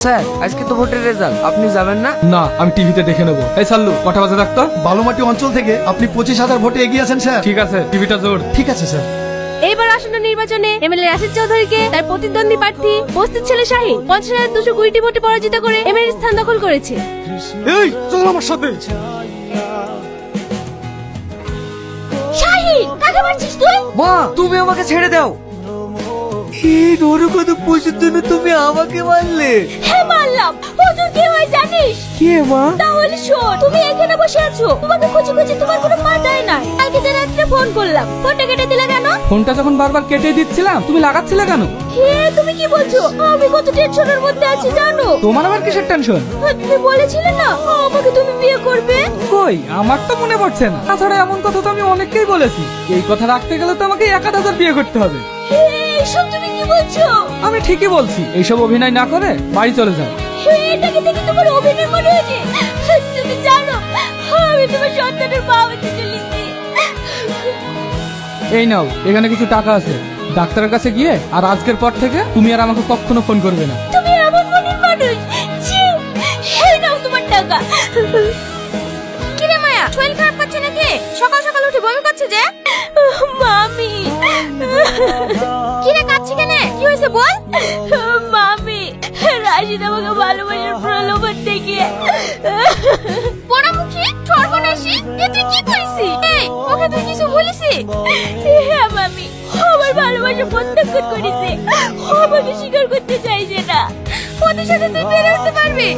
Sir আজকে তো ভোটের রেজাল্ট, আপনি যাবেন না? না, আমি টিভিতে দেখে নেবো। এই সাল্লু, কটা বাজে ডাক্তার? বালুমাটি অঞ্চল থেকে আপনি 25,000 ভোটে এগিয়ে আছেন স্যার। ঠিক আছে, টিভিটা জোর। ঠিক আছে স্যার। এইবার আসন্ন নির্বাচনে এমএলএ রাশিদ চৌধুরীকে তার প্রতিদ্বন্দ্বী প্রার্থী বস্তির ছেলে শাহিন 50,220 ভোটে পরাজিত করে এমএলএ স্থান দখল করেছে। এই চল আমার সাথে। শাহিন, কাকে মারছিস তুই? মা তুমি আমাকে ছেড়ে দাও। এই নরকত পশুর জন্য তুমি আমাকে মারলে? হ্যাঁ মারলাম। হুজুর কে হয় জানিস? কে মা? তাহলে শোন, তুমি এখানে বসে আছো, তোমাকে খুঁজে খুঁজে তোমার কোনো পাতাই নাই। কালকে যে রাত্রে ফোন করলাম, ফোনটা কেটে দিলে কেন? ফোনটা যখন বারবার কেটে দিচ্ছিলাম, তুমি লাগাচ্ছিলে কেন? হে, তুমি কি বলছো? আমি কত টেনশনের মধ্যে আছি জানো? তোমার আবার কিসের টেনশন? তুমি বলেছিলে না আমাকে তুমি বিয়ে করবে। কই, আমার তো মনে পড়ছে না। তাছাড়া এমন কথা তো আমি অনেককেই বলেছি। এই কথা রাখতে গেলে তো আমাকে 1,000 বিয়ে করতে হবে। হে, এইসব তুমি কি বলছো? আমি ঠিকই বলছি। এইসব অভিনয় না করে বাড়ি চলে যাও। হে, এটাকে দেখে তোমার অভিনয় মনে হয়েছে। তুমি জানো আমি তোমার সন্তানের মা হতে চলেছি। এই নাও, এখানে কিছু টাকা আছে। ডাক্তারের কাছে গিয়ে আর আজকের পর থেকে তুমি আর আমাকে কখনো ফোন করবে না। তুমি এমন মনের মানুষ? ছি, এই নাও তোমার টাকা। কিরে মায়া, শরীর খারাপ করছে নাকি? সকাল সকাল উঠে বমি করছে যে? মামি। কিরে কাঁদছি কেন? কি হয়েছে বল। মামি, রাশিদ আমাকে ভালোবাসার প্রলোভন দেখিয়ে। পোড়ামুখী সর্বনাশী, এ তুই কি করেছিস? এই, ওকে তুই কিছু বলিসি? হ্যাঁ মামি, আমার ভালোবাসা প্রত্যাখ্যান করেছে। আমাকে স্বীকার করতে চাইছে না। ওদের সাথে তুই বের হতে পারবি?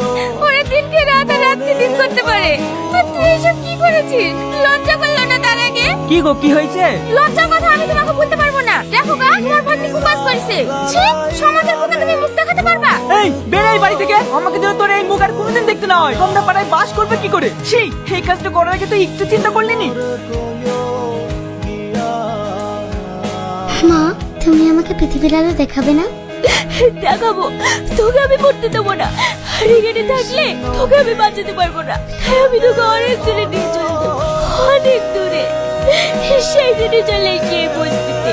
ওরা দিনকে রাত আর রাতকে দিন করতে পারে। আর তুই এসব কি করেছিস? লজ্জা করলো না তার আগে? কি গো, কি হয়েছে? লজ্জার কথা আমি তোমাকে বলতে পারবো না। দেখো গা, তোমার ভাগ্নি খুব কাজ করেছে। ছি, সমাজের বুকে তুমি মুখ দেখাতে পারবা? এই বেরাই বাড়ি থেকে। আমাকে যেন তোর এই মুখ আর কোনোদিন দেখতে না হয়। তোমরা পাড়ায় বাস করবে কি করে? ছি, এই কাজটা করার আগে তুই একটু চিন্তা করলি নি? মা, তুমি আমাকে পৃথিবীর আলো দেখাবে না? দেখাবো, তোকে আমি পড়তে দেবো না। আর এখানে থাকলে তোকে আমি বাঁচাতে পারবো না। তাই আমি তোকে অনেক দূরে নিয়ে চলে যাবো, অনেক দূরে। সেই দিনে চলে এসে এই বস্তিতে।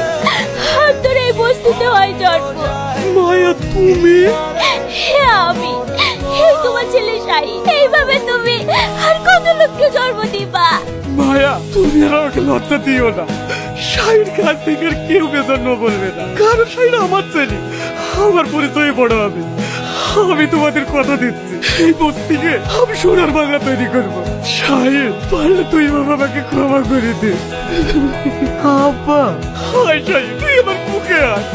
আর তোর এই বস্তিতে হয় জন্ম। মায়া, তুমি? হ্যাঁ আমি, এই তোমার ছেলে শাহিন। এইভাবে তুমি আর কত লোককে জন্ম দিবা? মায়া, তুমি আর আমাকে লজ্জা দিও না। শাহির কাছ থেকে আর কেউ বেজন্য বলবে না, কারণ শাহির আমার ছেলে। আমার পরিচয় বড় হবে। আমি তোমাদের কথা দিচ্ছি, এই বস্তিকে আমি সোনার বাংলা তৈরি করবো। শাহিন, পারলে তুই বাবাকে ক্ষমা করে দে। আব্বা, হায় শাহিন, তুই আমার মুখে আয়।